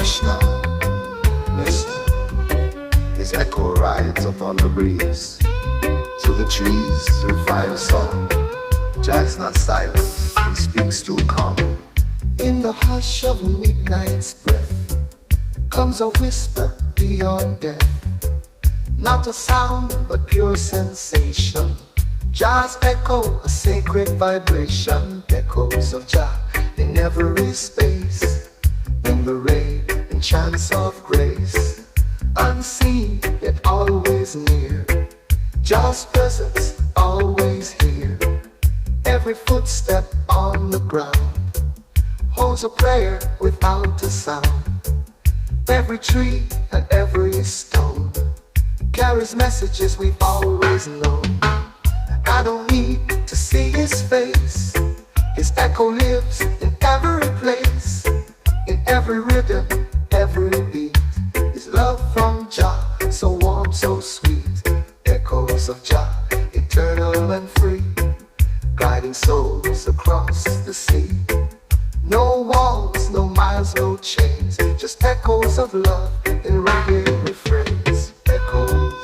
Hush now, listen. His echo rides upon the breeze. Through the trees, through fire song. Jack's not silent, he speaks too calm. In the hush of midnight's breath comes a whisper beyond death. Not a sound, but pure sensation. Jah's echo, a sacred vibration. Echoes of Jah in every space. In the ray and chance of grace. Unseen, yet always near. Jah's presence, always here. Every footstep on the ground holds a prayer without a sound. Every tree and every stone carries messages we've always known. I don't need to see his face. His echo lives in every place. In every rhythm, every beat. His love from Jah, so warm, so sweet. Echoes of Jah, eternal and free, guiding souls across the sea. No walls, no miles, no chains, just echoes of love in reggae refrains. Echoes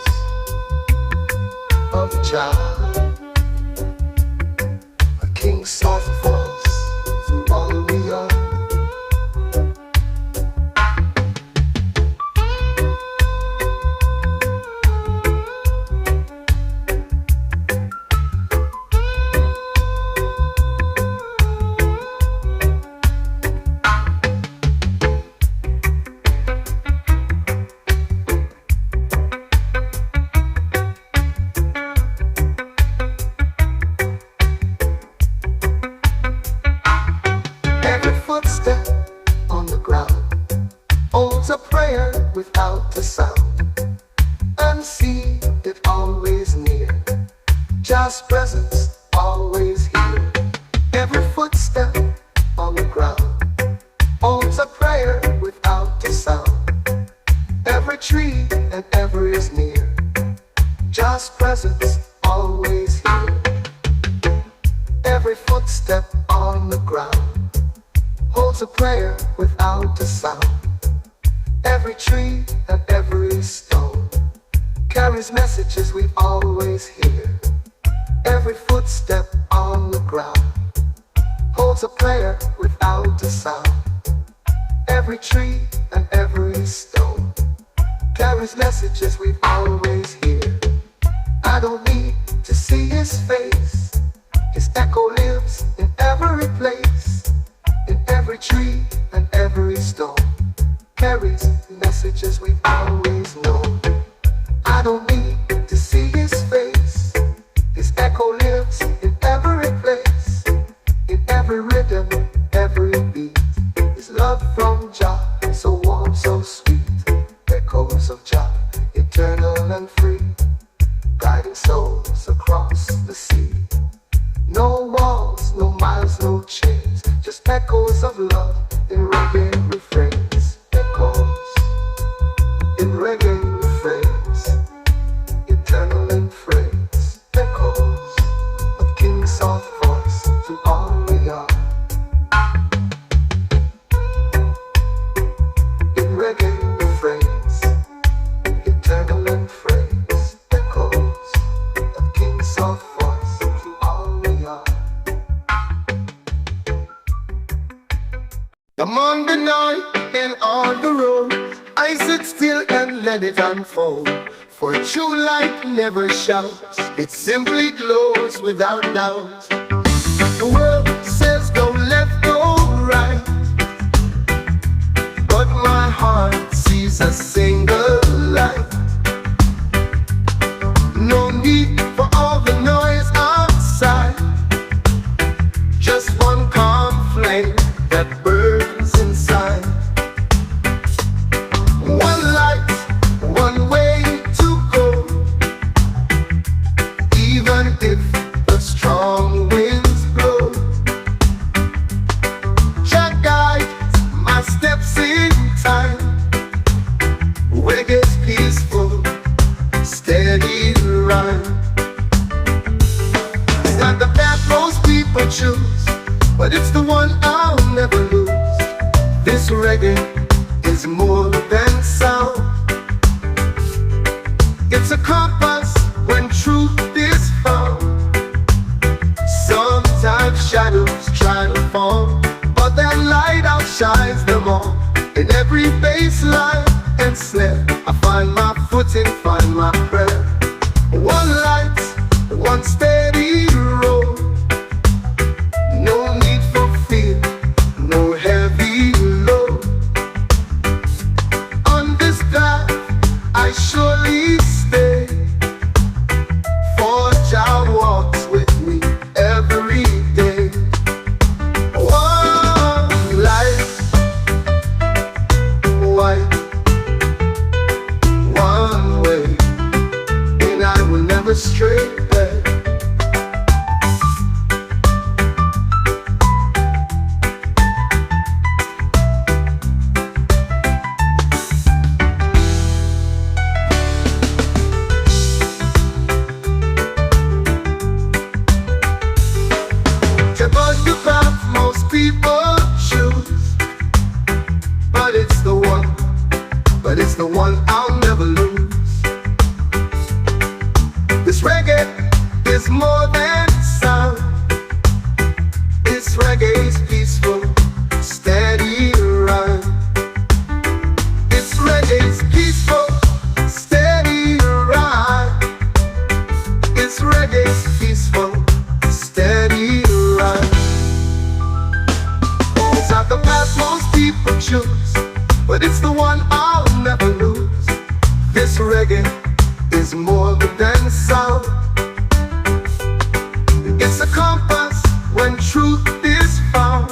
of Jah, a king's soft voice through all we are. Footstep on the ground holds a prayer without a sound. Unseen, it always near. Jah's presence always here. Every footstep on the ground holds a prayer without a sound. Every tree and every is near. Jah's presence always here. Every footstep on the ground holds a prayer without a sound. Every tree and every stone carries messages we always hear. Every footstep on the ground holds a prayer without a sound. Every tree and every stone carries messages we always hear. I don't need to see his face. His echo lives in every place. In every tree and every stone carries messages we've always known. I don't need to see his face. His echo lives in every place. In every rhythm, every beat. His love from Jah, so warm, so sweet. Echoes of Jah, eternal and free, guiding souls across the sea. No walls, no miles, no chains, just echoes of love in reggae refrains. Echoes in reggae refrains, eternal in phrase. Echoes of King's soft voice to all we are. In reggae refrains, eternal in phrase. Echoes of King's soft voice to all we are. Come on the night and on the road, I sit still and let it unfold. For true light never shouts, it simply glows without doubt. The world says go left, go right, but my heart sees a single light. No need for all the noise outside, just one calm flame that burns inside. One light, one way to go, even if the strong winds blow. Jah guides my steps in time. Reggae's peaceful, steady rhyme. It's not the path most people choose, but it's the one I'll never lose. This reggae is is more than sound. It's a compass when truth is found. Sometimes shadows try to fall, but that light outshines them all. In every bass line and snare, I find my footing, find my prayer. One light, one steady road. No need for fear, no heavy load. On this path I surely stay, for Jah walks with me every day. One life, white, one way, and I will never stray back. The path most people choose, but it's the one I'll never lose. This reggae is more than sound. This reggae is peaceful, steady rhyme. This reggae is peaceful, steady rhyme. This reggae is peaceful, steady rhyme. It's not the path most people choose, but it's the one I'll never lose. This reggae is more than sound. It's a compass when truth is found.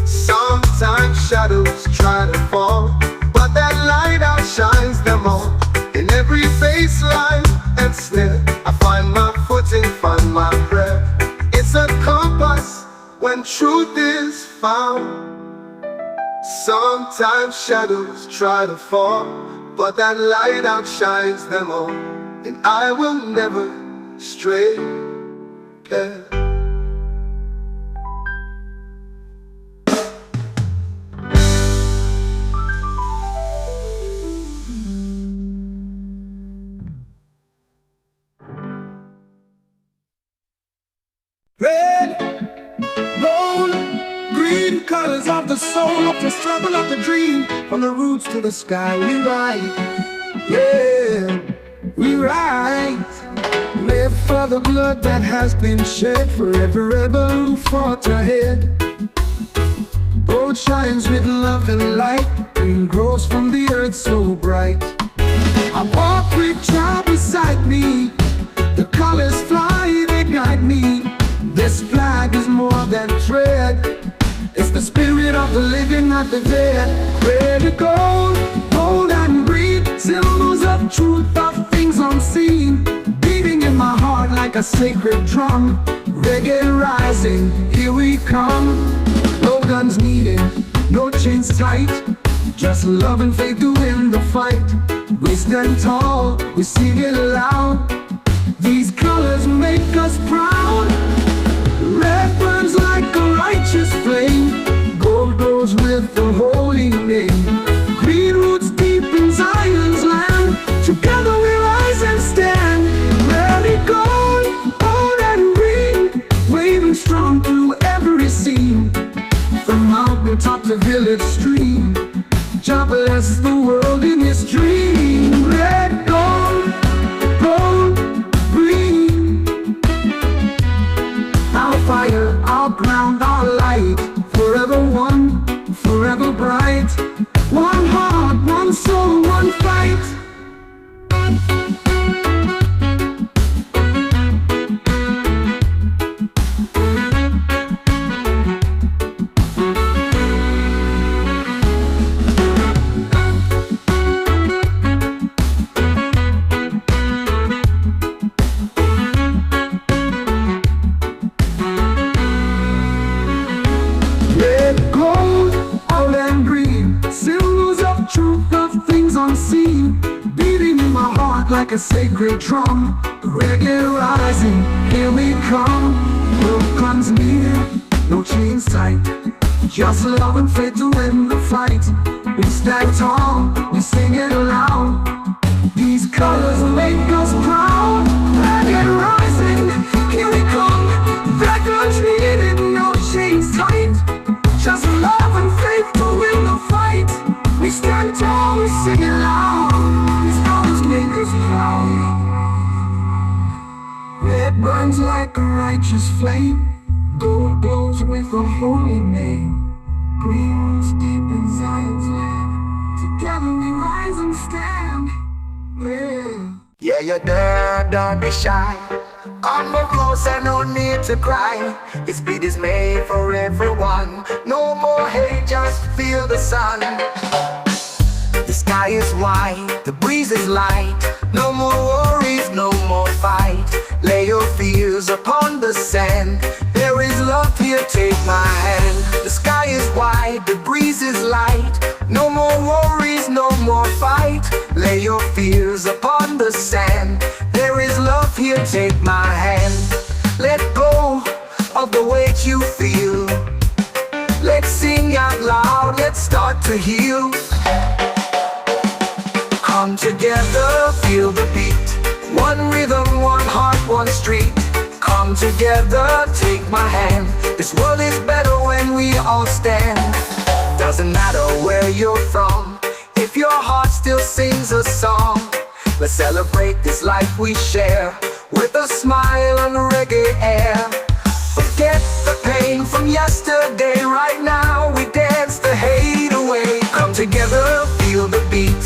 Sometimes shadows try to fall, but that light outshines them all. In every bass line and snare, I find my footing, find my prayer. It's a compass when truth is found. Sometimes shadows try to fall, but that light outshines them all, and I will never stray back. Red, gold, green, colors of the soul, of the struggle, of the dream. From the roots to the sky we ride, yeah, we ride. Live for the blood that has been shed, for every rebel who fought ahead. Gold shines with love and light, green grows from the earth so bright. I walk with Jah beside me, the colors fly, they guide me. This flag is more than thread, it's the spirit of the living, not the dead. Red and gold, gold and green, symbols of truth, of things unseen, beating in my heart like a sacred drum. Reggae rising, here we come. No guns needed, no chains tight, just love and faith to win the fight. We stand tall, we sing it loud, these colors make us proud. Red burns like a righteous flame, gold goes with the holy name. Green roots deep in Zion's land, together we rise and stand. Ready, gold, gold and green, waving strong through every scene. From mountain top to village stream, Jah bless the world in his dream. Red, gold, gold, green, our fire, our ground, our light, forever one, forever bright. One heart, one soul, one fight. Like a sacred drum, reggae rising, here we come. World comes near, no chains tight, just love and faith to win the fight. We stand tall, we sing it aloud. These colors make us proud. Planet rising, here we come. Black untreated, no chains tight. Just love and faith to win the fight. We stand tall, we sing it loud. These colors make us proud. Red burns like a righteous flame. Gold glows with a holy name. Green roots deep in Zion's land. Together we rise and stand. Yeah, you're there, don't be shy. Come more closer, no need to cry. This beat is made for everyone. No more hate, just feel the sun. The sky is white, the breeze is light. No more worries, no more fight. Lay your fears upon the sand. There is love here, take my hand. The sky is white, the breeze is light. No more worries, no more fight. Lay your fears upon the sand. There is love here, take my hand. Let go of the weight you feel. Let's sing out loud, let's start to heal. Come together, feel the beat. One rhythm, one heart, one street. Come together, take my hand. This world is better when we all stand. Doesn't matter where you're from, if your heart still sings a song. Let's celebrate this life we share, with a smile and reggae air. Forget the pain from yesterday, right now we dance the hate away. Come together, feel the beat.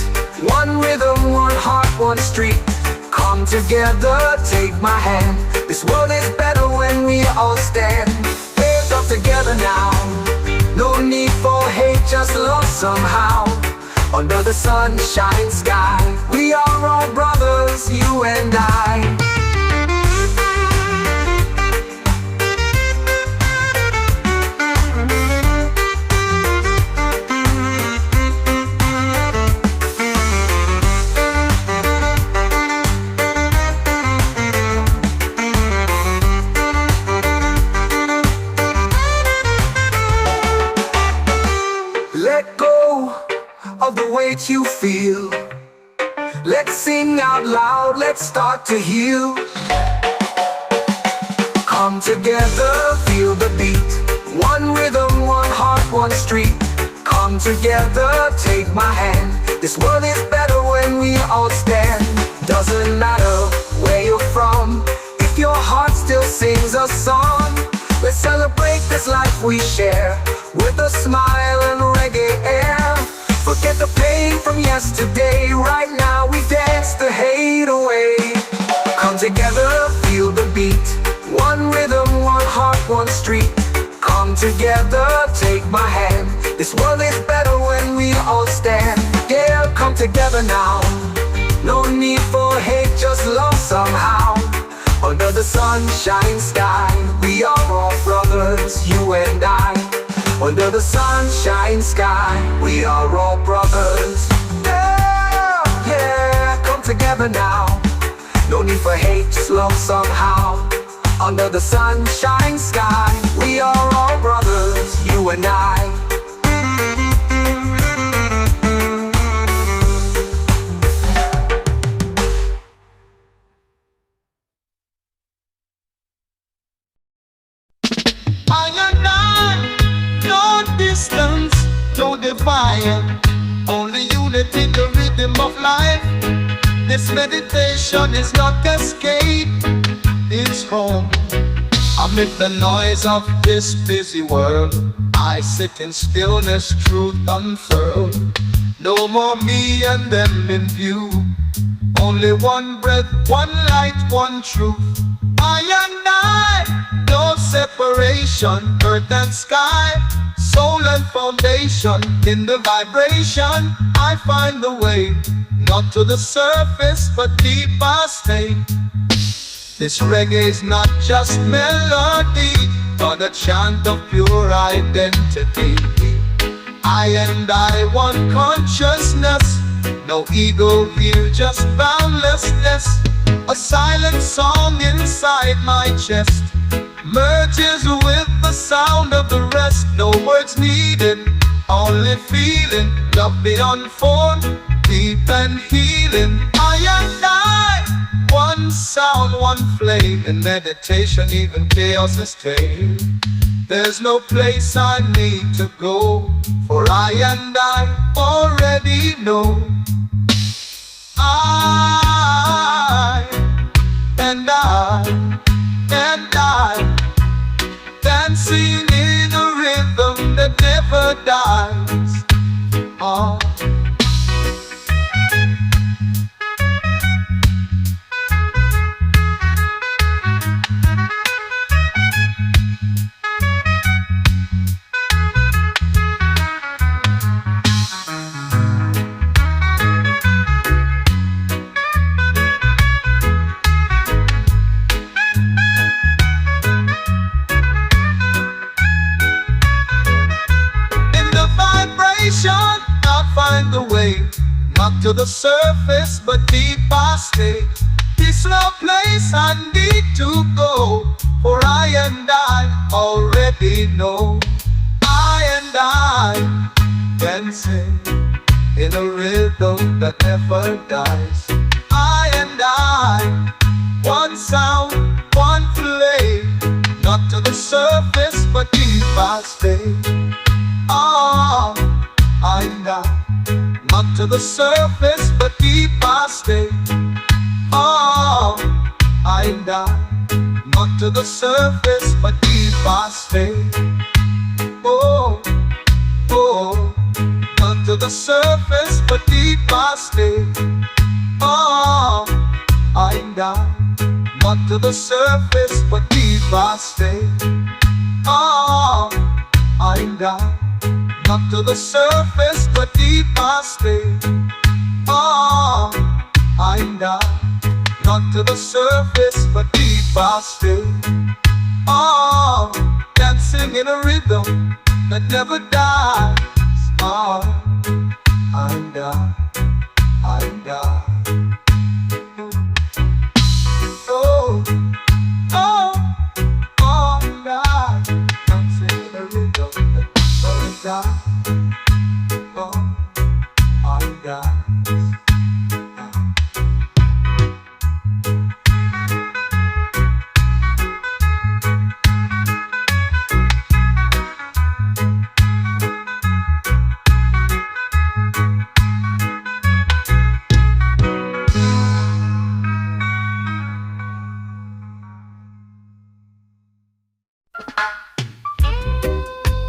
One rhythm, one heart, one street. Come together, take my hand. This world is better when we all stand. Hands up together now. No need for hate, just love somehow. Under the sunshine sky, we are all brothers, you and I. Let go of the weight you feel. Let's sing out loud, let's start to heal. Come together, feel the beat. One rhythm, one heart, one street. Come together, take my hand. This world is better when we all stand. Doesn't matter where you're from, if your heart still sings a song. Let's celebrate this life we share, with a smile and reggae air. Forget the pain from yesterday, right now we dance the hate away. Come together, feel the beat. One rhythm, one heart, one street. Come together, take my hand. This world is better when we all stand. Yeah, come together now. No need for hate, just love somehow. Under the sunshine sky, we are all brothers, you and I. Under the sunshine sky, we are all brothers. Yeah, yeah, come together now. No need for hate, just love somehow. Under the sunshine sky, we are all brothers, you and I. Distance, no divine, only unity, the rhythm of life. This meditation is not escape, it's home. Amid the noise of this busy world, I sit in stillness, truth unfurled. No more me and them in view, only one breath, one light, one truth. I and I, no separation, earth and sky, soul and foundation. In the vibration, I find the way, not to the surface, but deep I stay. This reggae is not just melody, but a chant of pure identity. I and I, one consciousness, no ego here, just boundlessness. A silent song inside my chest merges with the sound of the rest. No words needed, all only feeling, love beyond form, deep and healing. I and I, one sound, one flame. In meditation, even chaos is tame. There's no place I need to go, for I and I already know. I and I and I, dancing in a rhythm that never dies. Ah. I'll find the way, not to the surface, but deep I stay. This low place I need to go, for I and I already know. I and I dancing in a rhythm that never dies. I and I, one sound, one flame, not to the surface, but deep I stay. Oh, I and I, not to the surface, but deep I stay. Oh, I and I, not to the surface, but deep I stay. Oh, oh, not to the surface, but deep I stay. Oh, I and I, not to the surface, but deep I stay. Oh, I and I, not to the surface, but deep I stay. Oh, I and I, not to the surface, but deep I stay. Oh, dancing in a rhythm that never dies. Oh, I and I and I. Oh, oh, oh, and I, dancing in a rhythm that never dies. Oh, I and I.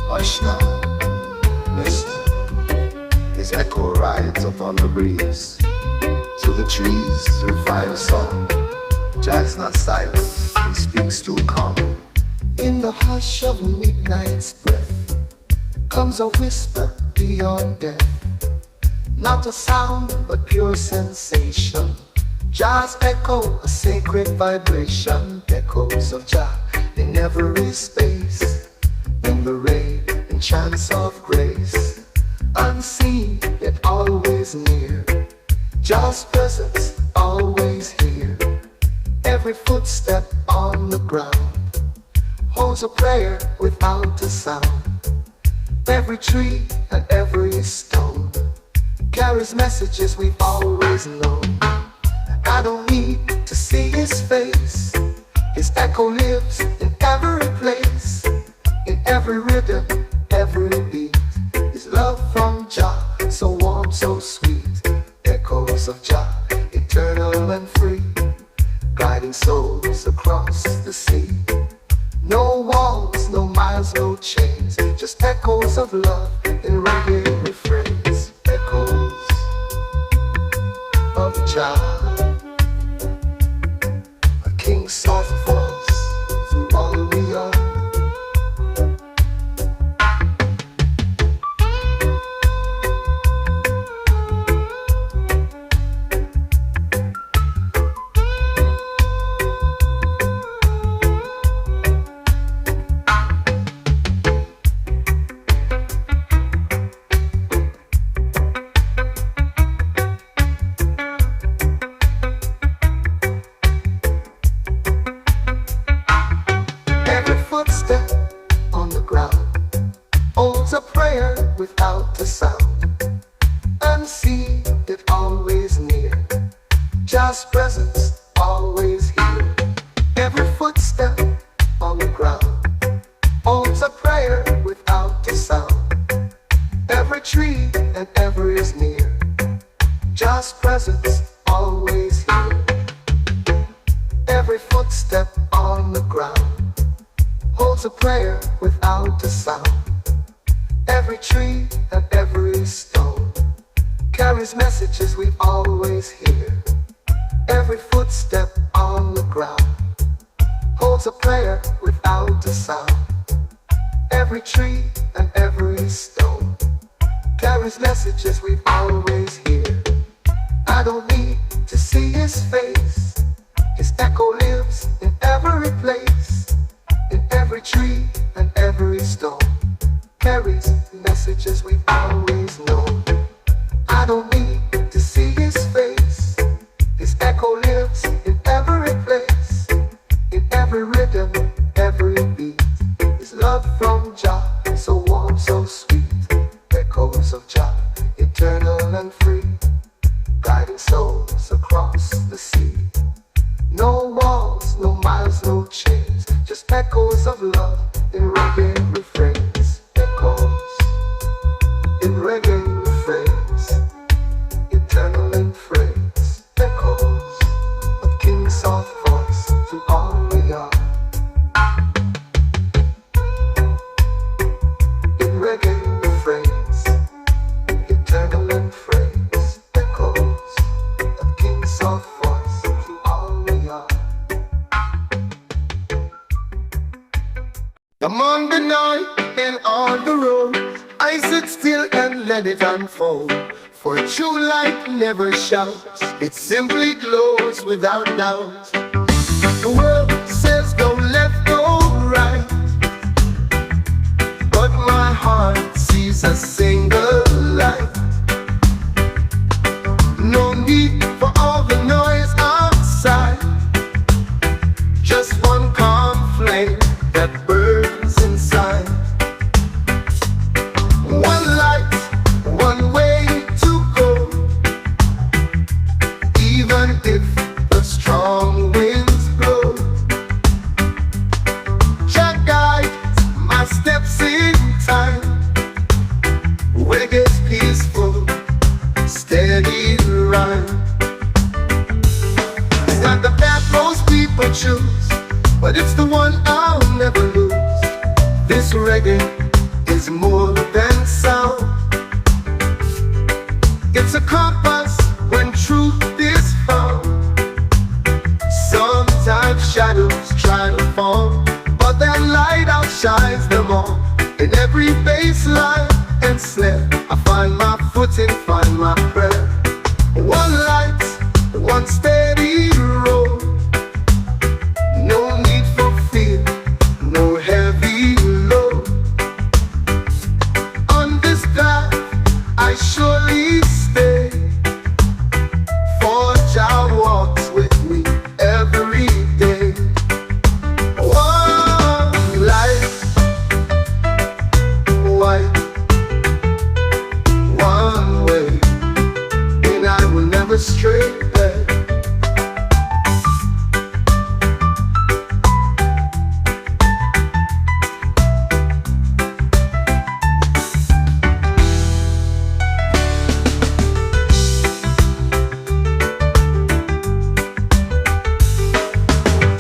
Hush now, listen. His echo rides upon the breeze. To the trees, revive a song. Jazz not silent, he speaks too calm. In the hush of midnight's breath comes a whisper beyond death. Not a sound, but pure sensation. Jazz echo, a sacred vibration. Echoes of Jah in every space. In the ray, in chants of grace. Unseen, yet always near. Jah's presence, always here. Every footstep on the ground holds a prayer without a sound. Every tree and every stone carries messages we've always known. I don't need to see his face. His echo lives in every place. In every rhythm, every beat. His love from Jah, so warm, so sweet. Echoes of Jah, eternal and free, guiding souls across the sea. No walls, no miles, no chains, just echoes of love in reggae refrains. Echoes of Jah, a king's soft voice through all we are. without a sound, and see it always near. Just presence, always here. Every footstep on the ground holds a prayer without a sound. Every tree and every is near. Just presence, always here. Every footstep on the ground holds a prayer without a sound. Every tree and every stone carries messages we always hear. Every footstep on the ground holds a prayer without a sound. Every tree and every stone carries messages we always hear. I don't need to see his face. His echo lives in every place. In every tree and every stone carries messages we've always known. I don't need to see his face. His echo lives in every place. In every rhythm, every beat. His love from Jah, so warm, so sweet. Echoes of Jah, eternal and free, guiding souls across the sea. No walls, no miles, no chains, just echoes of love in reggae refrains. Echoes in reggae refrains, eternal in phrase. Echoes of King's soft voice to all we are. In reggae refrains, eternal in phrase. Echoes of King's soft voice to all we are. Among the night and on the road, I sit still and let it unfold. For true light never shouts, it simply glows without doubt. The world says go left, go right, but my heart sees a single light. No need for all the noise outside, just one calm flame that burns inside. One light, one way to go, even if the strong winds blow. Jah guides my steps in time. Reggae's peaceful, steady rhyme. It's not the path most people choose, but it's the one I'll never lose. This reggae is more than sound. It's a compass when truth is found. Sometimes shadows try to fall, but that light outshines them all. In every bass line and snare, I find my footing, find my prayer. One light, one steady road. No need for fear, no heavy load. On this path I surely stay, for Jah walks with me every day. One life, white, one way, and I will never stray back.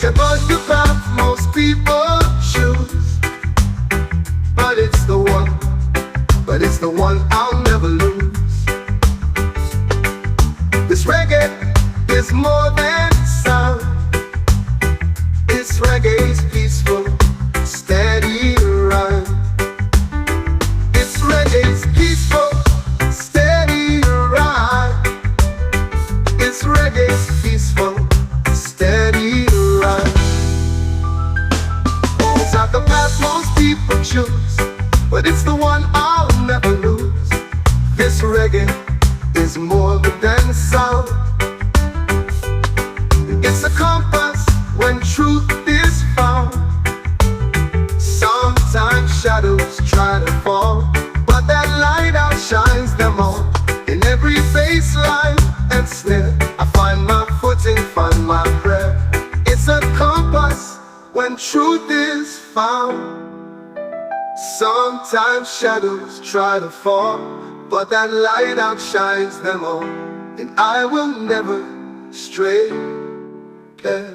It was the path most people choose, but it's the one I'll never lose. This reggae is more than sound. This reggae is peaceful, steady rhyme. This reggae is peaceful, steady rhyme. This reggae is peaceful, steady rhyme. It's not the path most people choose, but it's the one I'll never lose. This reggae is more than sound. It's a compass when truth is found. Sometimes shadows try to fall, but that light bass line and snare. I find my footing, find my prayer. It's a compass when truth is found. Sometimes shadows try to fall, but that light outshines them all, and I will never stray. Yeah.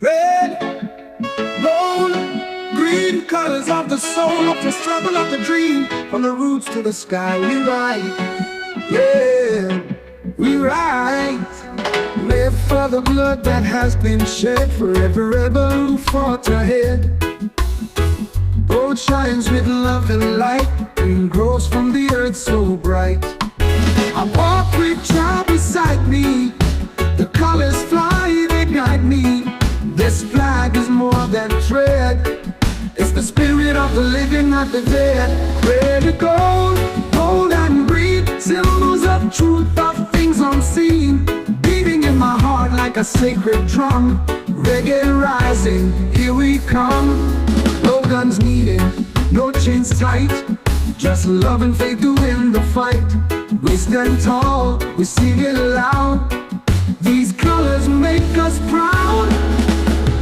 Red, gold, green, colors of the soul, of the struggle, of the dream. From the roots to the sky, we ride. Yeah, we ride. Live for the blood that has been shed, for every rebel who fought ahead. Gold shines with love and light, green grows from the earth so bright. I walk with Jah beside me, the colors fly, they guide me. This flag is more than thread, it's the spirit of the living, not the dead. Red and gold, gold and green, symbols of truth, of things unseen, beating in my heart like a sacred drum. Reggae rising, here we come. No guns needed, no chains tight, just love and faith to win the fight. We stand tall, we sing it loud, these colors make us proud.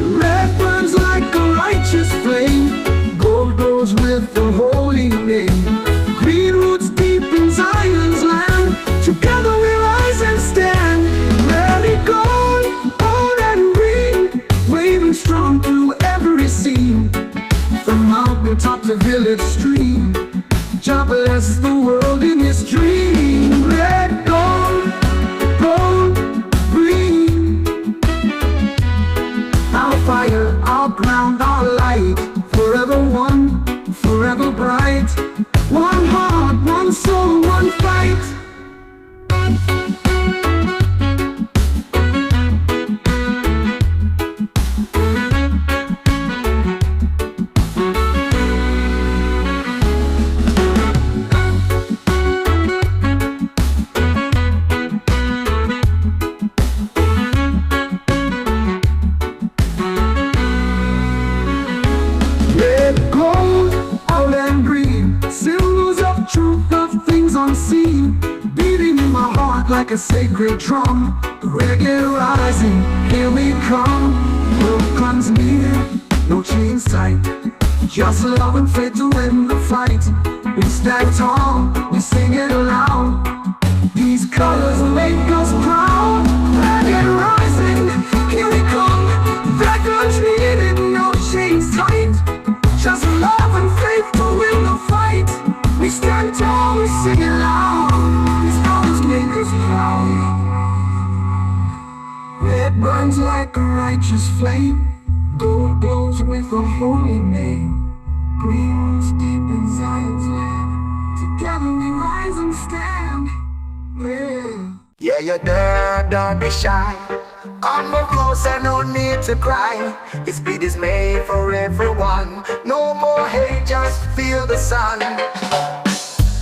Red burns like a righteous flame, gold goes with the holy name. Green roots deep in Zion's land, together we rise and stand. Red and gold, gold and green, waving strong through every scene. From mountain top to village stream, Jah bless the world in his dream. Red, gold, gold, green, our fire, our ground, our light, forever one, forever bright. One heart, one soul, one fight. Unseen, beating in my heart like a sacred drum. Reggae rising, here we come. No guns needed, no chains tight, just love and faith to win the fight. We stand tall, we sing it loud, these colors make us proud. Reggae rising, here we come. No guns needed, no chains tight, just love and faith to win the fight. We stand tall, we sing it loud, these colors make us proud. Red burns like a righteous flame, gold glows with a holy name. Green roots deep in Zion's land, together we rise and stand. Yeah, you're there, don't be shy. Come more closer, no need to cry. This beat is made for everyone. No more hate, just feel the sun.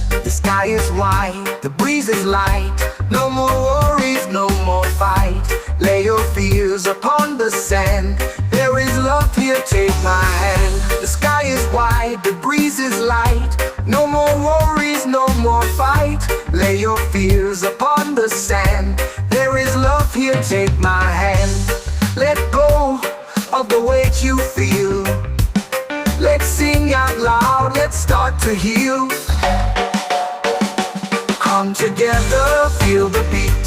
The sky is white, the breeze is light. No more worries, no more fight. Lay your fears upon the sand. There is love here, take my hand. The sky is white, the breeze is light. No more worries, no more fight. Lay your fears upon the sand. There is love here, take my hand. Let go of the weight you feel. Let's sing out loud, let's start to heal. Come together, feel the beat.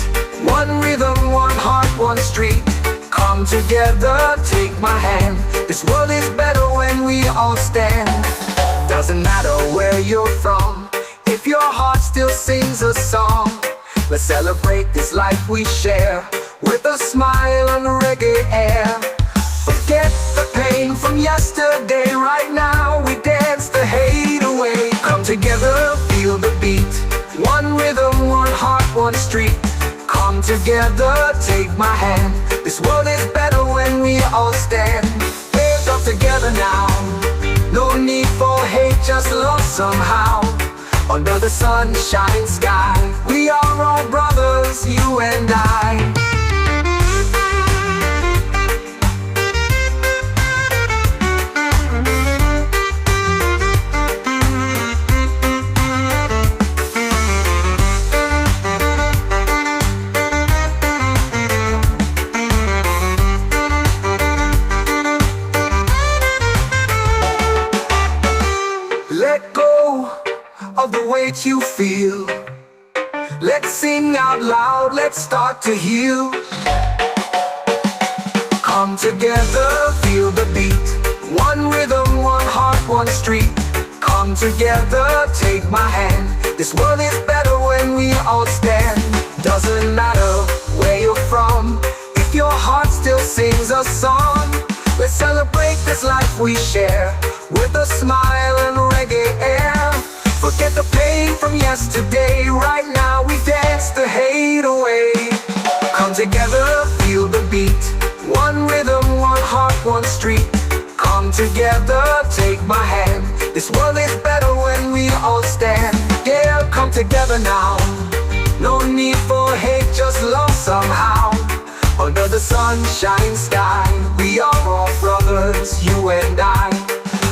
One rhythm, one heart, one street. Come together, take my hand. This world is better when we all stand. Doesn't matter where you're from, if your heart still sings a song. Let's celebrate this life we share, with a smile and reggae air. Forget the pain from yesterday, right now we dance the hate away. Come together, feel the beat. One rhythm, one heart, one street. Come together, take my hand. This world is better when we all stand. We're up together now. No need for hate, just love somehow. Under the sunshine sky, we are all brothers. brothers, you and I. Let go of the weight you feel. Let's sing out loud, let's start to heal. Come together, feel the beat. One rhythm, one heart, one street. Come together, take my hand. This world is better when we all stand. Doesn't matter where you're from, if your heart still sings a song. Let's celebrate this life we share, with a smile and reggae air. Forget the pain from yesterday, right now we dance the hate away. Come together, feel the beat. One rhythm, one heart, one street. Come together, take my hand. This world is better when we all stand. Yeah, come together now. No need for hate, just love somehow. Under the sunshine sky, we are all brothers, you and I.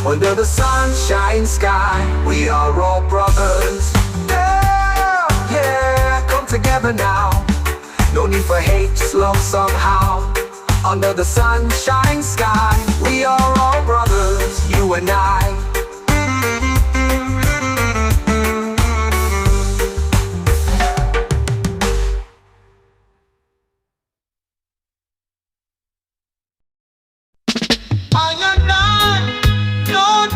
Under the sunshine sky, we are all brothers. Yeah, yeah, come together now. No need for hate, just love somehow. Under the sunshine sky, we are all brothers, you and I.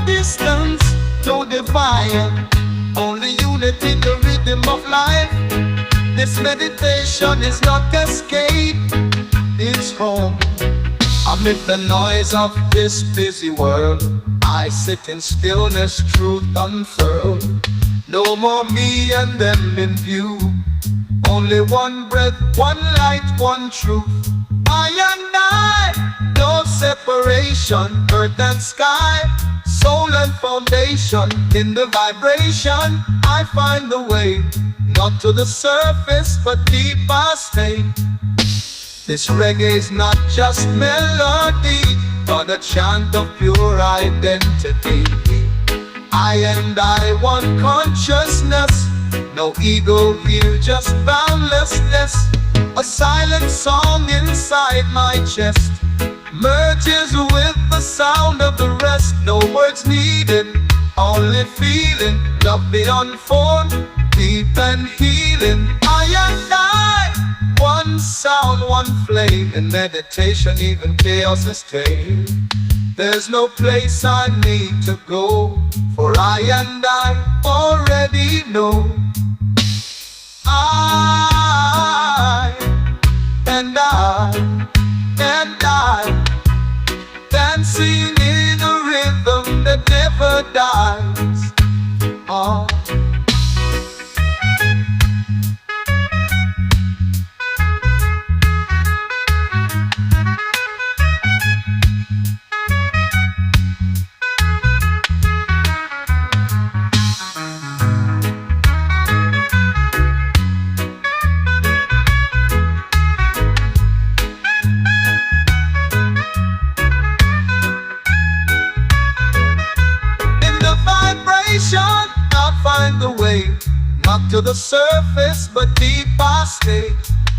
Distance, no divine, only unity in the rhythm of life. This meditation is not escape, it's home. Amid the noise of this busy world, I sit in stillness, truth unfurled. No more me and them in view, only one breath, one light, one truth. I and I, no separation, earth and sky, soul and foundation. In the vibration, I find the way, not to the surface, but deep I stay. This reggae is not just melody, but a chant of pure identity. I and I, one consciousness, no ego here, just boundlessness. A silent song inside my chest merges with the sound of the rest. No words needed, only feeling. Love beyond form, deep and healing. I and I, one sound, one flame. In meditation even chaos is tame. There's no place I need to go, for I and I already know. I and I and I, dancing in a rhythm that never dies. Oh. I'll find the way, not to the surface, but deep I stay.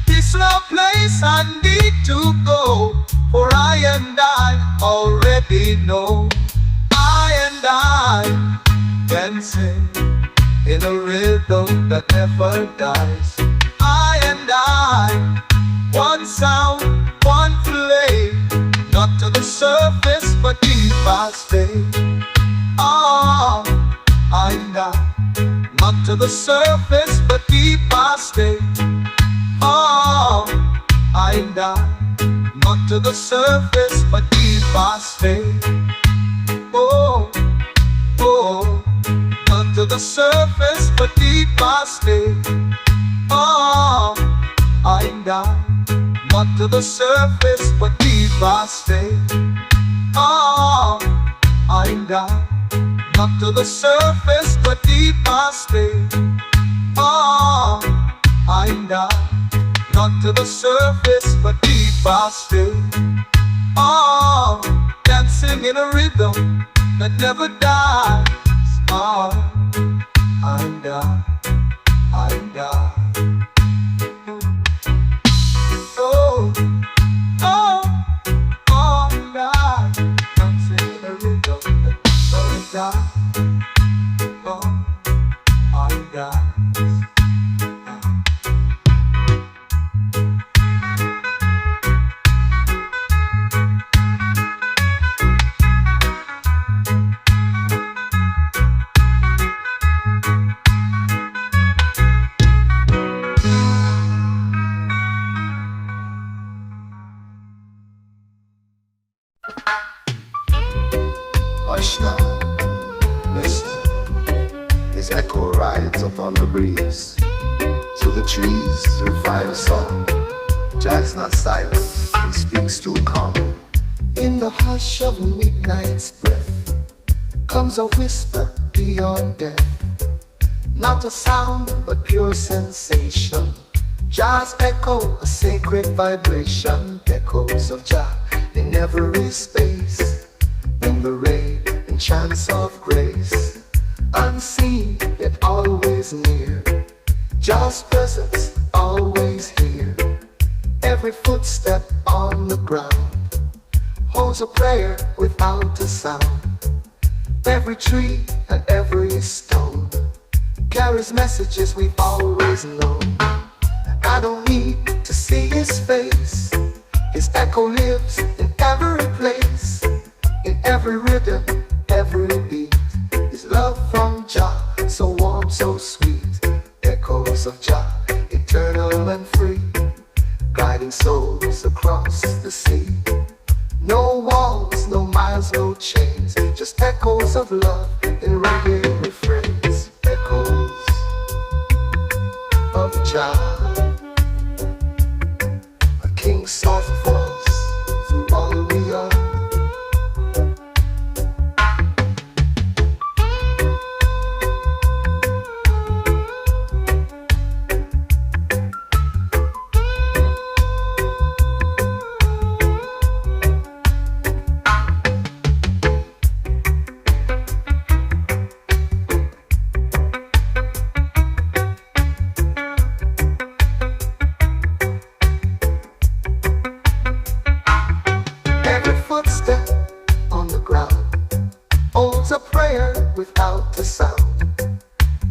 This no place I need to go, for I and I already know. I and I can sing in a rhythm that never dies. I and I, one sound, one flame, not to the surface, but deep I stay. Oh, I and I, not to the surface, but deep I stay. Oh, I and I, not to the surface, but deep I stay. Oh, oh, not to the surface, but deep I stay. Oh, I and I, not to the surface, but deep I stay. Oh, I and I, not to the surface, but deep I stay. Oh, I and I, not to the surface, but deeper still. Oh, dancing in a rhythm that never dies. Oh, and and oh, oh, oh, and dancing in a rhythm that never dies. Oh, and Hush now, listen. His echo rides upon the breeze. To the trees refine a song. Jack's not silent, he speaks too calm. In the hush of midnight's breath comes a whisper beyond death. Not a sound, but pure sensation. Jazz echo, a sacred vibration. Echoes of Jah in every space. In the rain and chants of grace. Unseen, yet always near. Jah's presence, always here. Every footstep on the ground holds a prayer without a sound. Every tree and every stone carries messages we've always known. I don't need to see his face. His echo lives in every place. In every rhythm, every beat. His love from Jah, so warm, so sweet. Echoes of Jah, eternal and free, guiding souls across the sea. No walls, no miles, no chains, just echoes of love in reggae refrains. Echoes of Jah, a king's soft voice through all we are. Without a sound,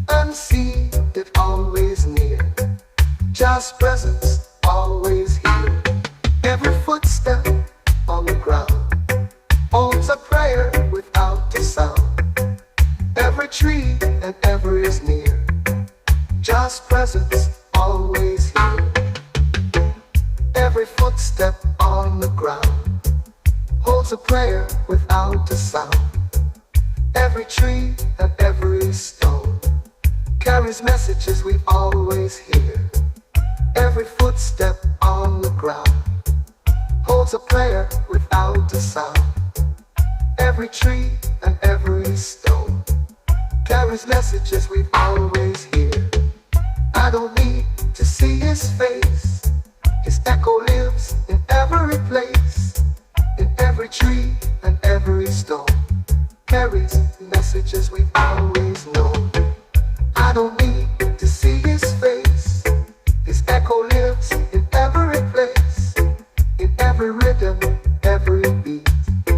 unseen, it always near. Jah's presence, always here. Every footstep on the ground holds a prayer without a sound. Every tree and every is near. Jah's presence, always here. Every footstep on the ground holds a prayer without a sound. Every tree and every stone carries messages we always hear. Every footstep on the ground holds a prayer without a sound. Every tree and every stone carries messages we always hear. I don't need to see his face. His echo lives in every place. In every tree and every stone carries messages we've always known. I don't need to see his face. His echo lives in every place. In every rhythm, every beat.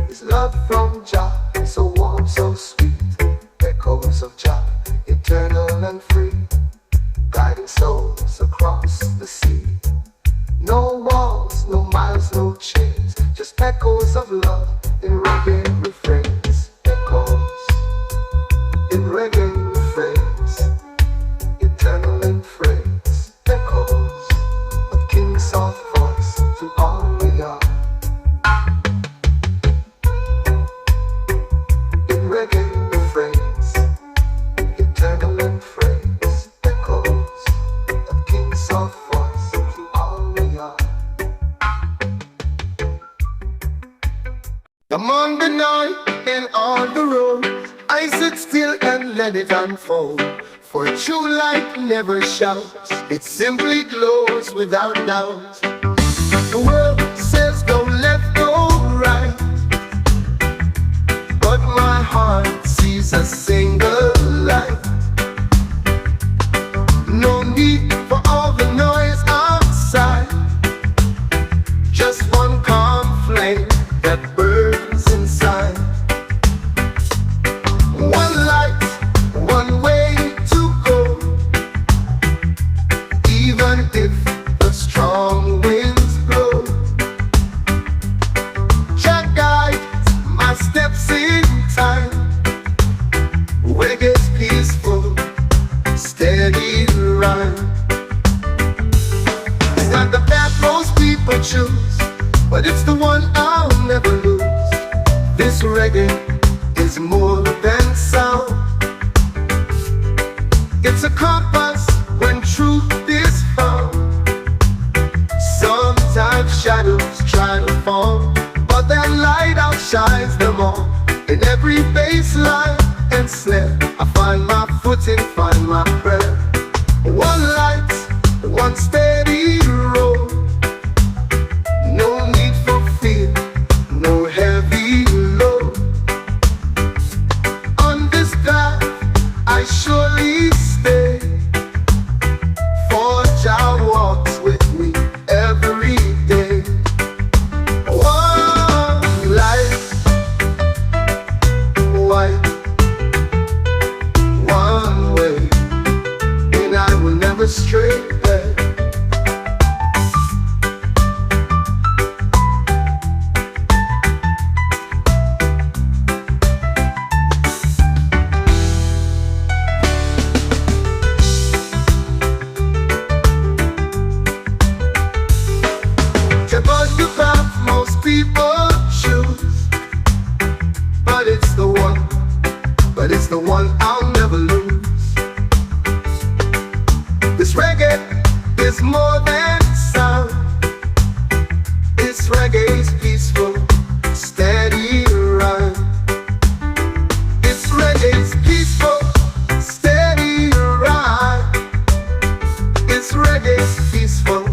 His love from Jah, so warm, so sweet. Echoes of Jah, eternal and free, guiding souls across the sea. No walls, no miles, no chains, just echoes of love in reggae refrains. Echoes in reggae refrains, eternal and phrase. Echoes of King's soft voice to all we are. In reggae refrains, eternal and phrase. Echoes of King's soft voice to all we are. Come on the night and on the road, I sit still and let it unfold. For true light never shouts, it simply glows without doubt. The world says go left, go right, but my heart sees a single light. No need for all the noise outside, just one calm flame that burns inside. One light, one way to go, even if the strong winds blow. Jah guides my steps in time. Reggae's peaceful, steady rhyme. It's not the path most people choose, but it's the one I'll never lose. This reggae is more than sound. It's a compass when truth is found. Sometimes shadows try to fall, but that light outshines them all. In every bass line and snare, I find my footing, find my prayer. One light, one steady road. No need for fear, no heavy load. On this path I surely stay, for Jah walks with me every day. One light, white, one way, and I will never stray back. Jah was the path most people choose, but it's the one I'll never lose. This reggae is more than sound. It's reggae's peaceful, steady rhyme. It's reggae's peaceful, steady rhyme. It's reggae's peaceful,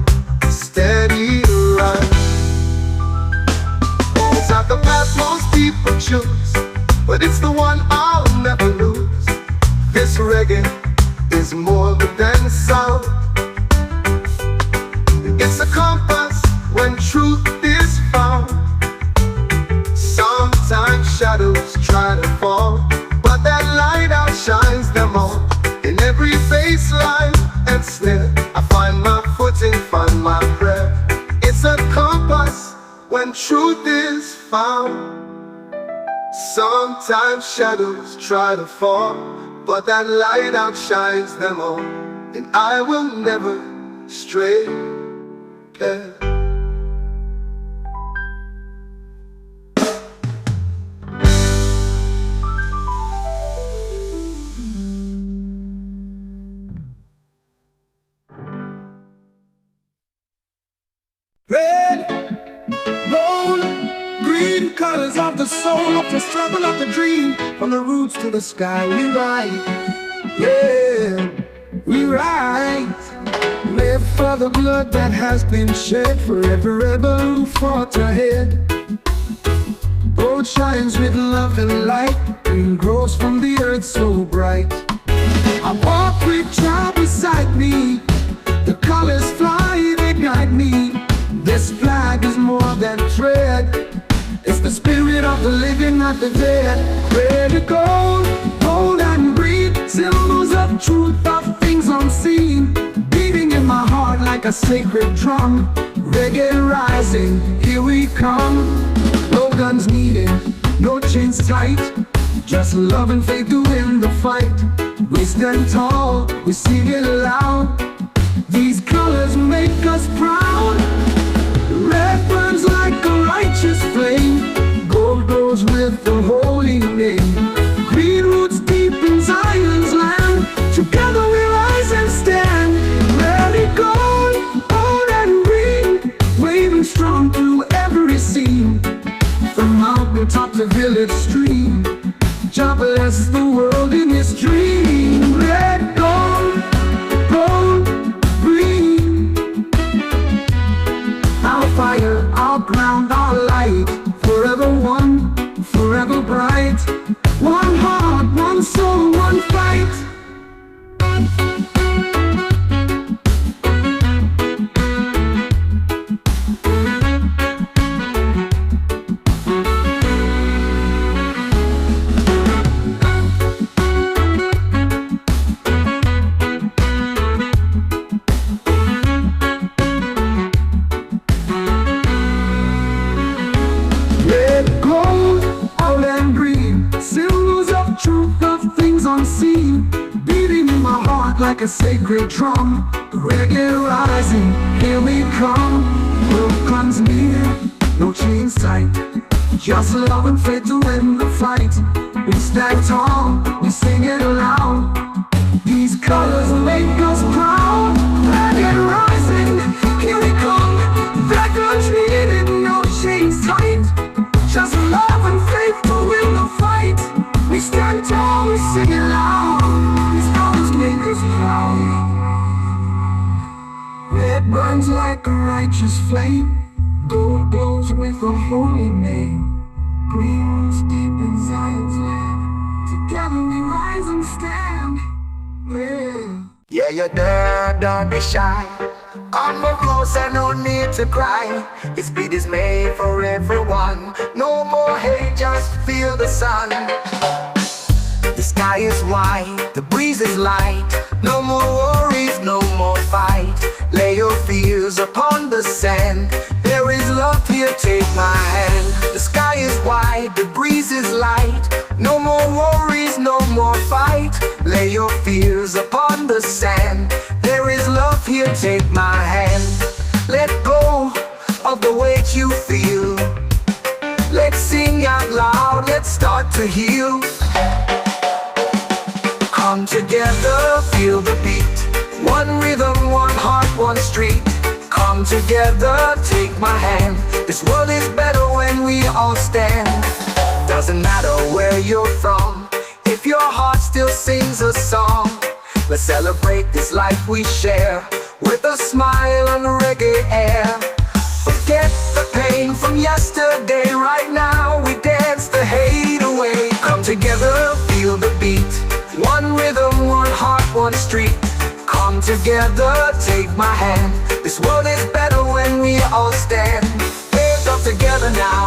steady rhyme. It's not the path most people choose, but it's the one I'll never lose. This reggae is more than sound. It's a compass when truth is found. Sometimes shadows try to fall, but that light outshines them all. In every bass line and snare, I find my footing, find my prayer. It's a compass when truth is found. Sometimes shadows try to fall, but that light outshines them all, and I will never stray back. Red, gold, green, colors of the soul, of the struggle, of the dream. From the roots to the sky we ride, yeah, we ride. Live for the blood that has been shed, for every rebel who fought ahead. Gold shines with love and light, green grows from the earth so bright. I walk with Jah beside me, the colors fly, they guide me. This flag is more than thread, it's the spirit of the living, not the dead. Red and gold, gold and green, symbols of truth, of things unseen, beating in my heart like a sacred drum. Reggae rising, here we come. No guns needed, no chains tight, just love and faith to win the fight. We stand tall, we sing it loud, these colors make us proud. Red burns like a righteous flame, gold goes with the holy name. Green roots deep in Zion's land, together we rise and stand. Ready, gold, gold and green, waving strong through every scene. From mountain top to village stream, Jah bless the world in his dream. Red, gold, a sacred drum. Reggae rising, here we come. World comes near, no chains tight. Just love and faith to win the fight. We stand tall, we sing it aloud. These colors make us proud. Reggae rising, here we come. Black untreated, no chains tight. Just love and faith to win the fight. We stand tall, we sing it loud. These colors make us proud. Red burns like a righteous flame. Gold glows with a holy name. Green is deep in Zion's land. Together we rise and stand. Yeah, you're there, don't be shy. Come more closer, no need to cry. This beat is made for everyone. No more hate, just feel the sun. The sky is white, the breeze is light. No more worries, no more fight. Lay your fears upon the sand. There is love here, take my hand. The sky is white, the breeze is light. No more worries, no more fight. Lay your fears upon the sand. There is love here, take my hand. Let go of the weight you feel. Let's sing out loud, let's start to heal. Come together, feel the beat. One rhythm, one heart, one street. Come together, take my hand. This world is better when we all stand. Doesn't matter where you're from, if your heart still sings a song. Let's celebrate this life we share, with a smile and reggae air. Forget the pain from yesterday, right now we dance the hate away. Come together, feel the beat. One rhythm, one heart, one street. Come together, take my hand. This world is better when we all stand. Hands up together now.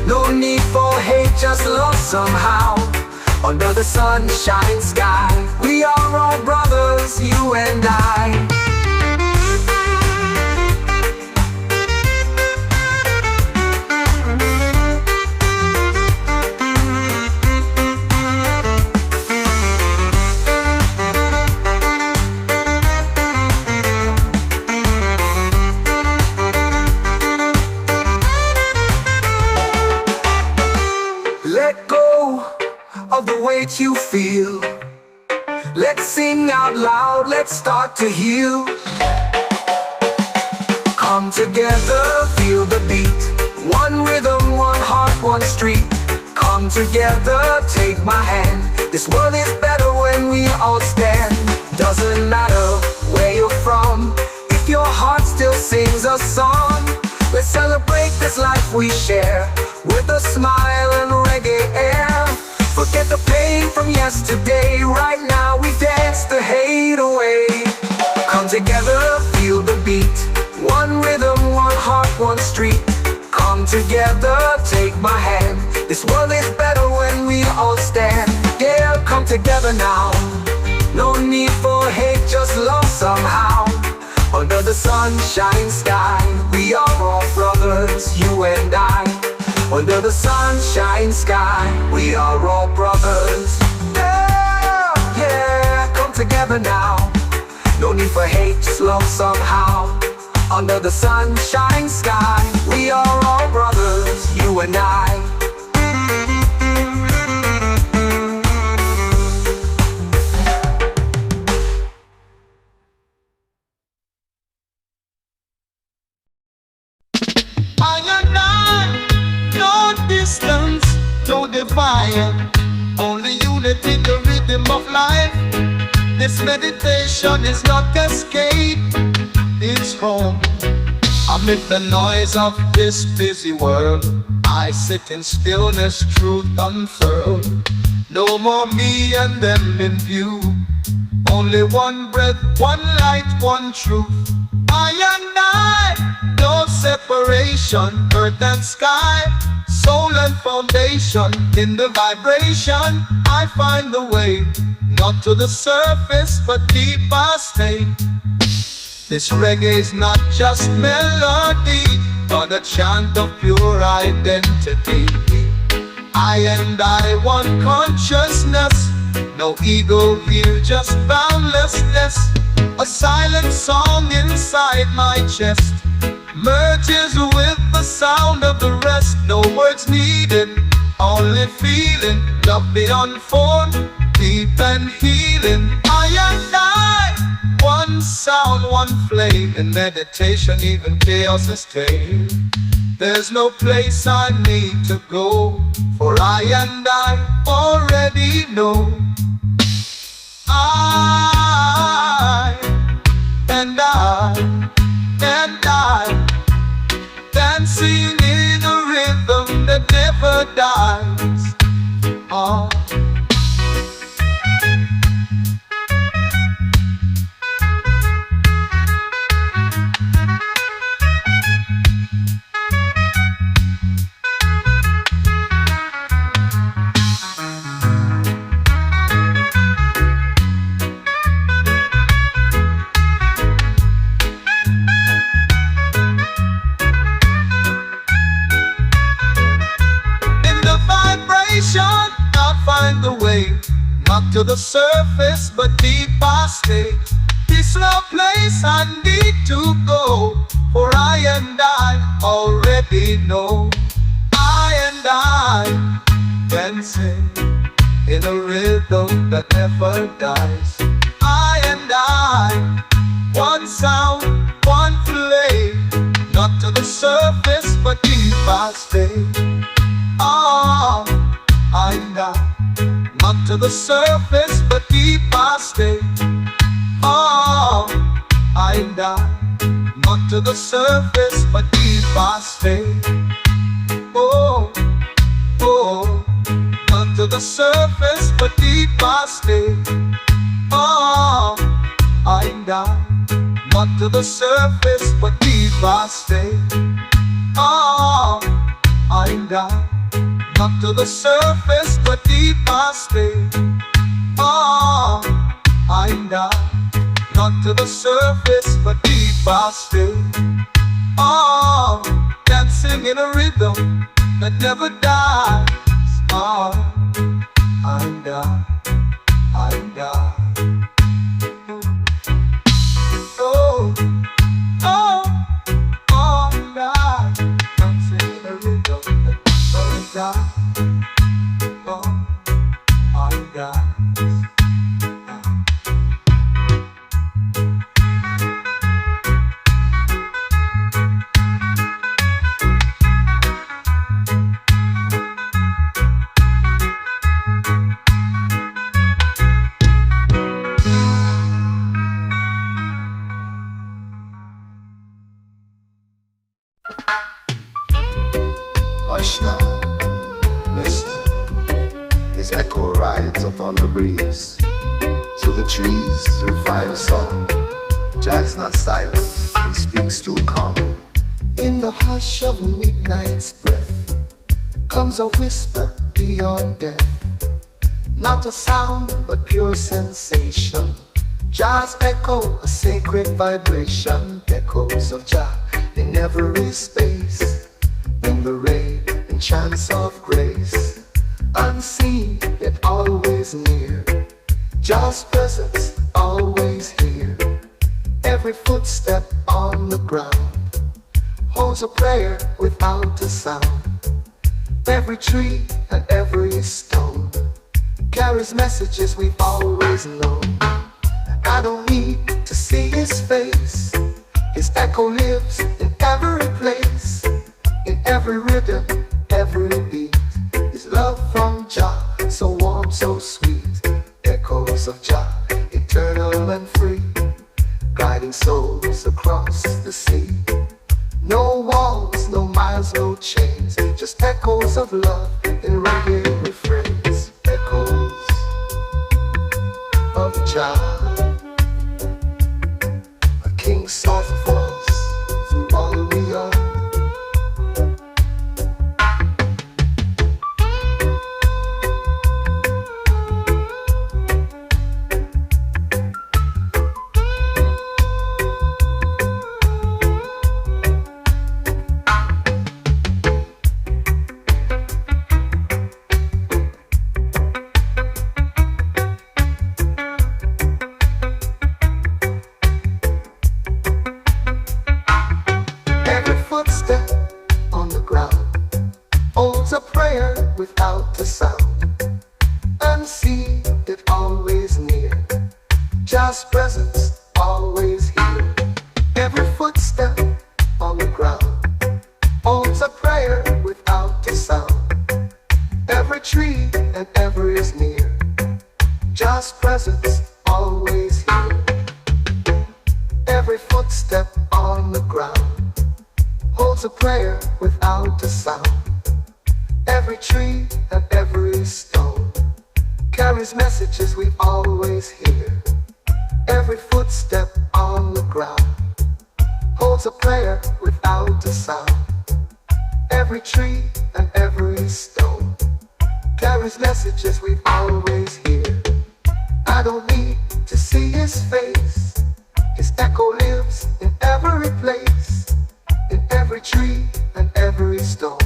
No need for hate, just love somehow. Under the sunshine sky, we are all brothers, you and I. Let go of the weight you feel. Let's sing out loud, let's start to heal. Come together, feel the beat. One rhythm, one heart, one street. Come together, take my hand. This world is better when we all stand. Doesn't matter where you're from, if your heart still sings a song. Let's celebrate this life we share, with a smile and reggae air. Forget the pain from yesterday, right now we dance the hate away. Come together, feel the beat. One rhythm, one heart, one street. Come together, take my hand. This world is better when we all stand. Yeah, come together now. No need for hate, just love somehow. Under the sunshine sky, we are all brothers, you and I. Under the sunshine sky, we are all brothers. Yeah, yeah, come together now. No need for hate, just love somehow. Under the sunshine sky, we are all brothers, you and I. Distance, no divine, only unity, the rhythm of life. This meditation is not escape, it's home. Amid the noise of this busy world, I sit in stillness, truth unfurled. No more me and them in view, only one breath, one light, one truth. I and I, no separation, earth and sky, soul and foundation. In the vibration, I find the way, not to the surface, but deep I stay. This reggae is not just melody, but a chant of pure identity. I and I, one consciousness, No ego here, just boundlessness. A silent song inside my chest merges with the sound of the rest. No words needed, only feeling. Love beyond form, deep and healing. I and I, one sound, one flame. In meditation, even chaos is tame. There's no place I need to go, for I and I already know. I and I and I, dancing in a rhythm that never dies. Oh. I'll find the way, not to the surface, but deep I stay. This love place I need to go, for I and I already know. I and I can sing in a rhythm that never dies. I and I, one sound, one flame, not to the surface, but deep I stay. Oh, I and I, not to the surface, but deep I stay. Oh, I and I, not to the surface, but deep I stay. Oh, oh, not to the surface, but deep I stay. Oh, I and I, not to the surface, but deep I stay. Oh, I and I, not to the surface, but deep I stay. Oh, I and I, not to the surface, but deep I stay. Oh, dancing in a rhythm that never dies. Oh, I and I and I. Oh, oh, oh, and I, dancing in a rhythm that never dies. Oh, I and I. Hush now, listen. His echo rides upon the breeze. To the trees, revive song. Jack's not silent, he speaks too calm. In the hush of midnight's breath comes a whisper beyond death. Not a sound, but pure sensation. Jazz echo, a sacred vibration. Echoes of Jah in every space. In the ray and chance of grace, unseen yet always near. Jah's presence always here. Every footstep on the ground holds a prayer without a sound. Every tree and every stone carries messages we've always known. I don't need to see his face. His echo lives in every place. In every rhythm, every beat, His love from Jah, so warm, so sweet. Echoes of Jah, eternal and free, guiding souls across the sea. No walls, no miles, no chains, just echoes of love in reggae refrains. Echoes of Jah, a king's soft voice through all we are. step on the ground holds a prayer without a sound. Unseen, it always near. Just presence, always here. Every footstep on the ground holds a prayer without a sound. Every tree and every is near. Just presence, always here. Every footstep on the ground holds a prayer without a sound. Every tree and every stone carries messages we always hear. Every footstep on the ground holds a prayer without a sound. Every tree and every stone carries messages we always hear. I don't need to see his face. His echo lives in every place. In every tree and every stone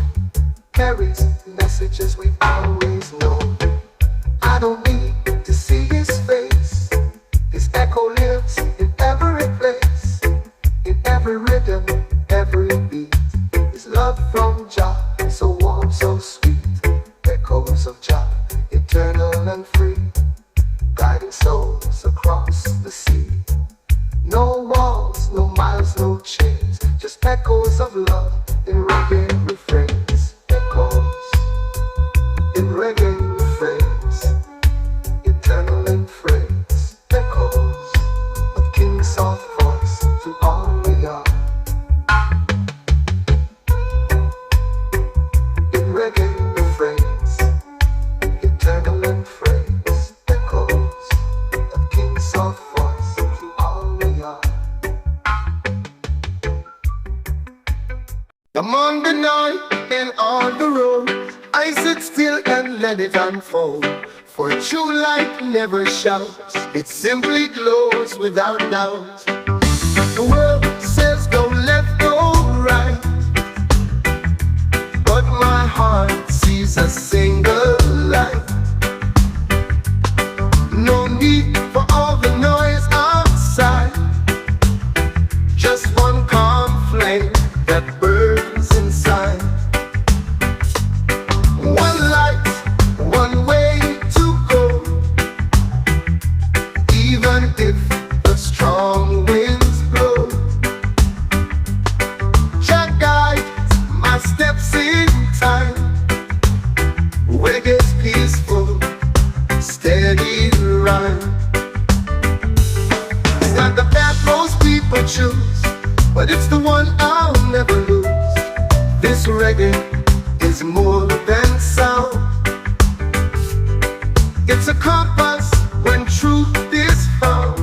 carries messages we've always known. I don't need to see his face. His echo lives in every place. In every rhythm, every beat. His love from Jah, so warm, so sweet. Echoes of Jah, eternal and free, guiding souls across the sea. No walls, no miles, no chains, just echoes of love in reggae refrains. Echoes in reggae refrains, eternal and phrase. Echoes of King's soft voice to all we are. In reggae refrains, eternal and phrase. Echoes of King's soft voice to all we are. Come on the night and on the road, I sit still and let it unfold. For true light never shouts, it simply glows without doubt. The world says go left, go right, but my heart sees a single light. No need for all the noise outside, just one calm flame that burns inside. One light, one way to go, even if the strong winds blow. Jah guides my steps in time. Reggae's peaceful, steady rhyme. It's not the path most people choose, but it's the one I'll never lose. This reggae is more than sound. It's a compass when truth is found.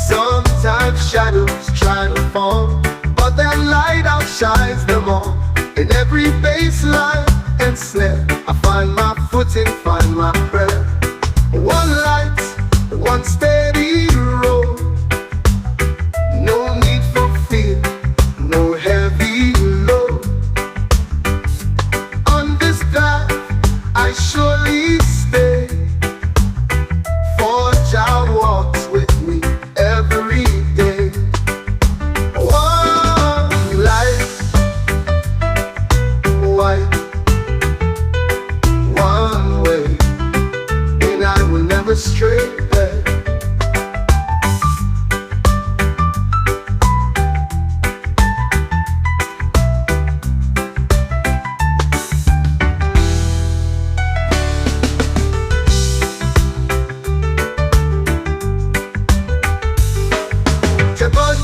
Sometimes shadows try to fall, but that light outshines them all. In every bass line and snare, I find my footing, find my prayer. One light, one steady road. No need for fear, no heavy load. On this path I surely stay, for Jah walks with me every day. One life, white, one way, and I will never stray back.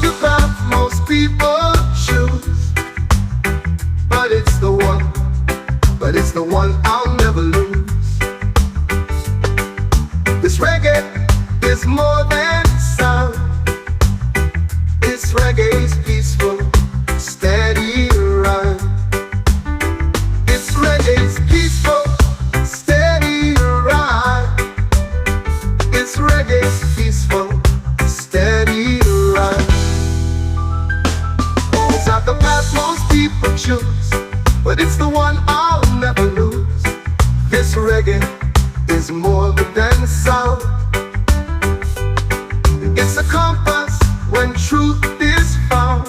The path most people choose, but it's the one I'll never lose. This reggae is more than sound. This reggae's peaceful, steady rhyme. This reggae's peaceful, steady rhyme. It's reggae's peaceful, steady rhyme. It's not the path most people choose, but it's the one I'll never lose. This reggae is more than sound. It's a compass when truth is found.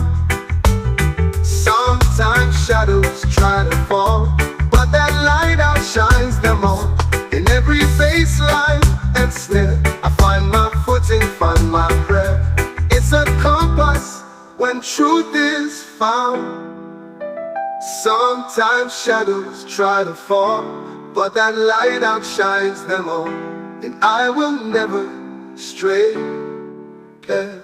compass when truth is found. Sometimes shadows try to fall, but that light outshines them all, and I will never stray. Yeah.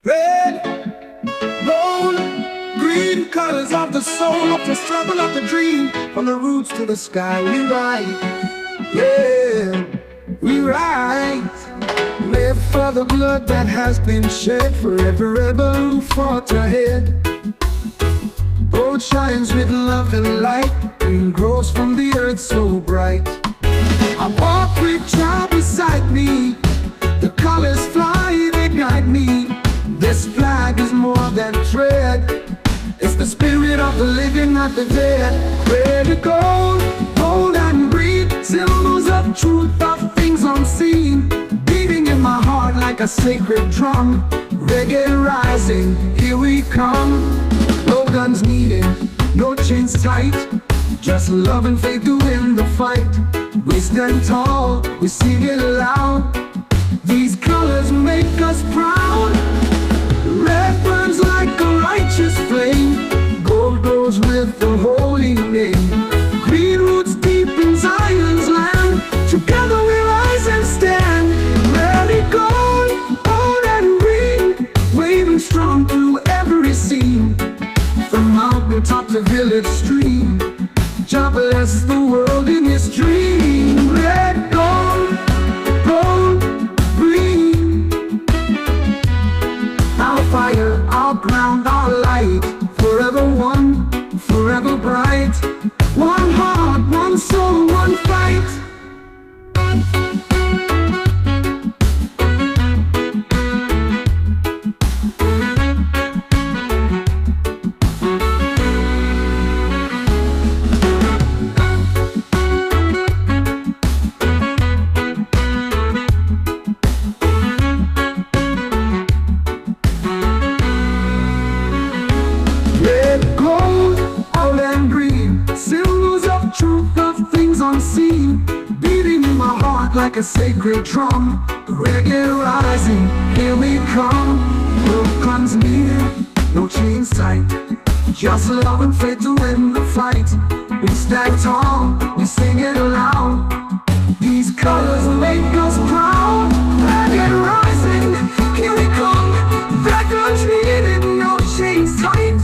Red, gold, green, colors of the soul, of the struggle, of the dream. From the roots to the sky, we ride. Yeah, we ride. Live for the blood that has been shed, for every rebel who fought ahead. Gold shines with love and light, green grows from the earth so bright. I walk with Jah beside me, the colors fly, they guide me. This flag is more than thread, it's the spirit of the living, not the dead. Red and gold, gold and green, symbols of truth, of things unseen, beating in my heart like a sacred drum. Reggae rising, here we come. No guns needed, no chains tight, just love and faith to win the fight. We stand tall, we sing it loud, these colors make us proud. Red burns like a righteous flame, gold glows with the holy name. Green roots deep in Zion's land, together we rise and stand. Red and gold, gold and green, waving strong through every scene. From mountain top to village stream, Jah bless the world in His dream. Red, gold, gold, green, our fire, our ground, our light, forever one, forever bright. One heart, one soul, one fight. Unseen, beating in my heart like a sacred drum. Reggae rising, here we come. No guns needed, no chains tight, just love and faith to win the fight. We stand tall, we sing it aloud, these colors make us proud. Reggae rising, here we come. No guns needed, no chains tight,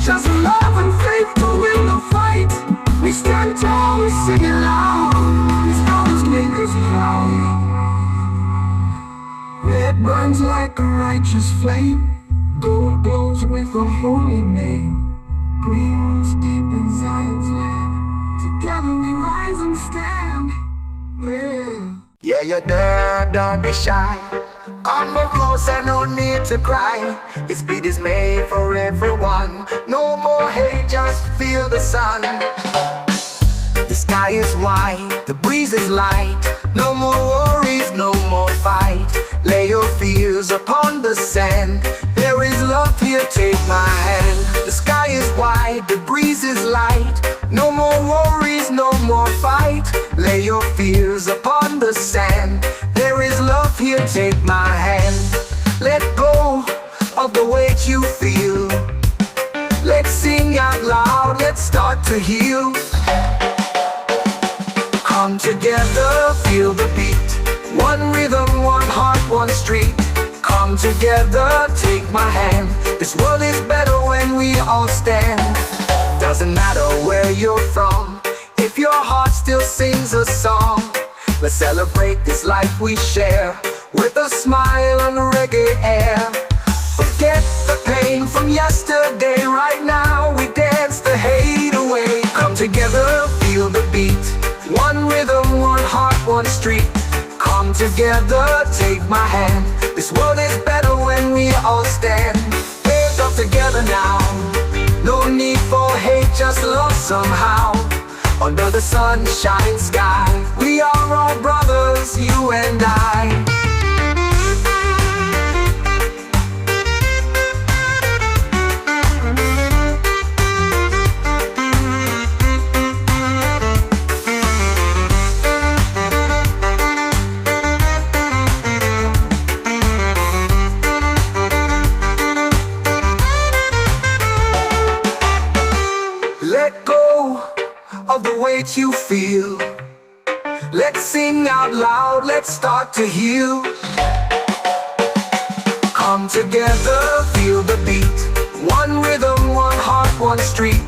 just love and faith to win the fight. We stand tall, we sing it loud, these colors make us proud. Red burns like a righteous flame, gold glows with the holy name. Green roots deep in Zion's land, together we rise and stand. Yeah, you're there, don't be shy. Come more closer, no need to cry. This beat is made for everyone. No more hate, just feel the sun. The sky is white, the breeze is light. No more worries, no more fight. Lay your fears upon the sand. There is love here, take my hand. The sky is white, the breeze is light. No more worries, no more fight. Lay your fears upon the sand. There is love here, take my hand. Let go of the weight you feel. Let's sing out loud, let's start to heal. Come together, feel the beat. One rhythm, one heart, one street. Come together, take my hand. This world is better when we all stand. Doesn't matter where you're from, if your heart still sings a song. Let's celebrate this life we share, with a smile and reggae air. Forget the pain from yesterday, right now we dance the hate away. Come together, feel the beat. One rhythm, one heart, one street. Come together, take my hand. This world is better when we all stand. Hands up together now. No need for hate, just love somehow. Under the sunshine sky, we are all brothers, you and I. weight you feel. Let's sing out loud, let's start to heal. Come together, feel the beat. One rhythm, one heart, one street.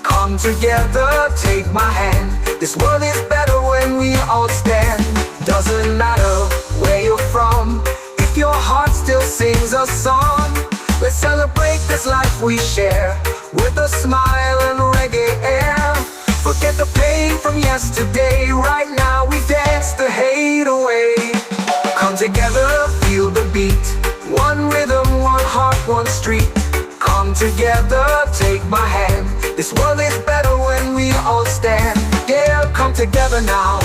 Come together, take my hand. This world is better when we all stand. Doesn't matter where you're from, if your heart still sings a song. Let's celebrate this life we share, with a smile and reggae air. Forget the pain from yesterday, right now we dance the hate away. Come together, feel the beat. One rhythm, one heart, one street. Come together, take my hand. This world is better when we all stand. Yeah, come together now.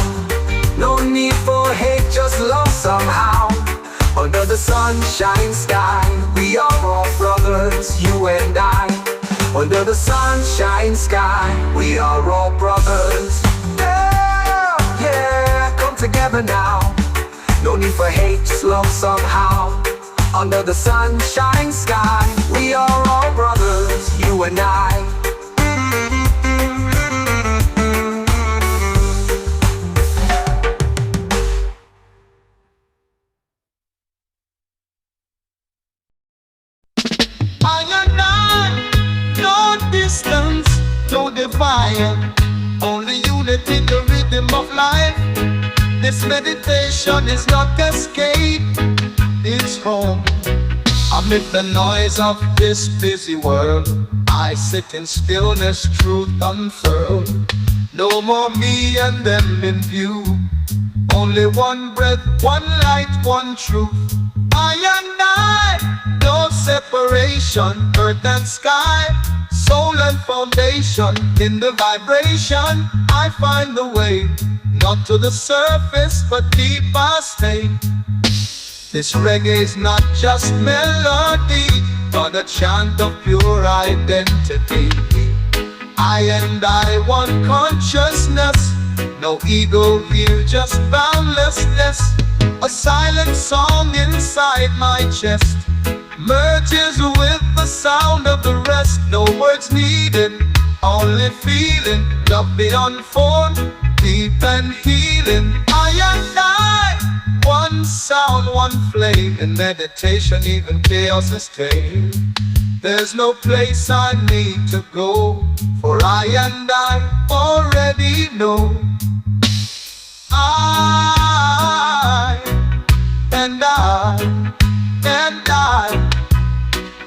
No need for hate, just love somehow. Under the sunshine sky, we are all brothers, you and I. Under the sunshine sky, we are all brothers. Yeah, yeah, come together now. No need for hate, just love somehow. Under the sunshine sky, we are all brothers, you and I. I and I, no distance, no divide, only unity, the rhythm of life. This meditation is not escape, it's home. Amid the noise of this busy world, I sit in stillness, truth unfurled. No more me and them in view, only one breath, one light, one truth. I and I, no separation, earth and sky, soul and foundation. In the vibration, I find the way, not to the surface, but deep I stay. This reggae is not just melody, but a chant of pure identity. I and I, one consciousness, no ego here, just boundlessness. A silent song inside my chest merges with the sound of the rest. No words needed, only feeling. Love beyond form, deep and healing. I and I, one sound, one flame. In meditation, even chaos is tame. There's no place I need to go, for I and I already know. I and I,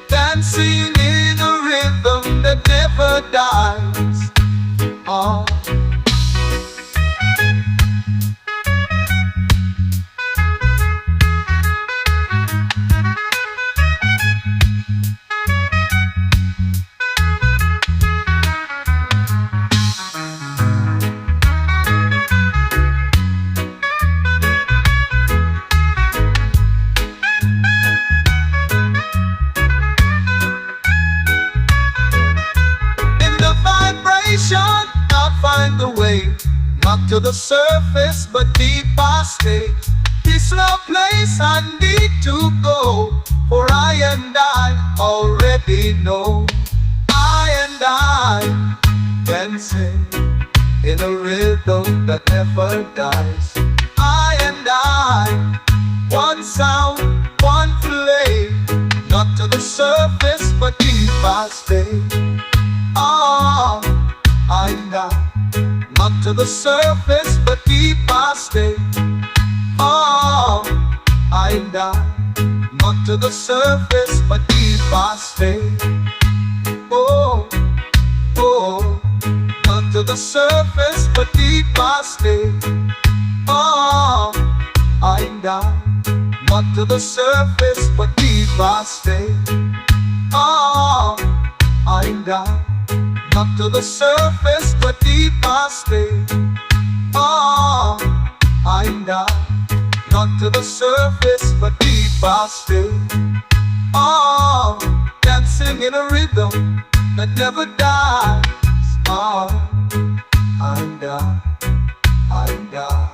dancing in a rhythm that never dies. Oh. I'll find the way, not to the surface, but deep I stay. This no place I need to go, for I and I already know. I and I can sing in a rhythm that never dies. I and I, one sound, one flame, not to the surface, but deep I stay. Oh, I and I, not to the surface, but deep I stay. Oh, I and I, not to the surface, but deep I stay. Oh, oh, not to the surface, but deep I stay. Oh, I and I, not to the surface, but deep I stay. Oh, I and I, not to the surface, but deep I stay. Oh, I and I, not to the surface, but deep I stay. Oh, dancing in a rhythm that never dies. Oh, I and I, I and I.